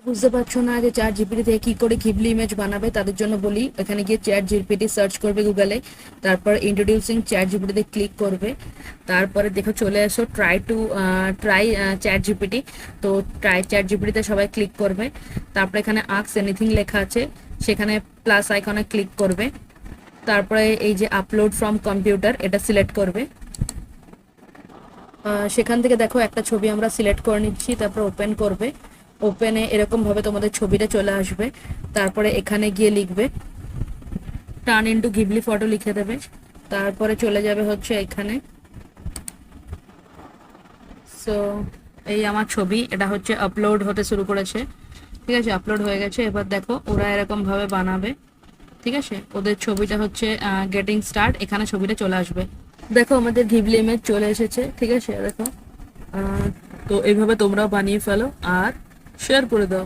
বুঝতে পারছো না যে চ্যাট জিপিটি থেকে কি করে ঘিবলি ইমেজ বানাবে, তাদের জন্য বলি এখানে গিয়ে চ্যাট জিপিটি সার্চ করবে গুগলে, তারপর ইন্ট্রোডিউসিং চ্যাট জিপিটিতে ক্লিক করবে, তারপরে দেখো চলে এসো ট্রাই চ্যাট জিপিটি। তো ট্রাই চ্যাট জিপিটিতে সবাই ক্লিক করবে, তারপরে এখানে আস্ক এনিথিং লেখা আছে, সেখানে প্লাস আইকনে ক্লিক করবে, তারপরে এই যে আপলোড ফ্রম কম্পিউটার এটা সিলেক্ট করবে। সেখান থেকে দেখো একটা ছবি আমরা সিলেক্ট করে নিচ্ছি, তারপর ওপেন করবে। ওপেনে এরকম ভাবে তোমাদের ছবিটা চলে আসবে, তারপরে এখানে গিয়ে লিখবে টার্ন ইনটু ঘিবলি ফটো লিখে দেবে, তারপরে চলে যাবে হচ্ছে এখানে। সো এই আমার ছবি, এটা হচ্ছে আপলোড হতে শুরু করেছে, ঠিক আছে, আপলোড হয়ে গেছে। এবার দেখো ওরা এরকম ভাবে বানাবে, ঠিক আছে, ওদের ছবিটা হচ্ছে গেটিং স্টার্ট, এখানে ছবিটা চলে আসবে। দেখো আমাদের ঘিবলি ইমেজ চলে এসেছে, ঠিক আছে, দেখো। তো এইভাবে তোমরাও বানিয়ে ফেলো আর শেয়ার করে দাও।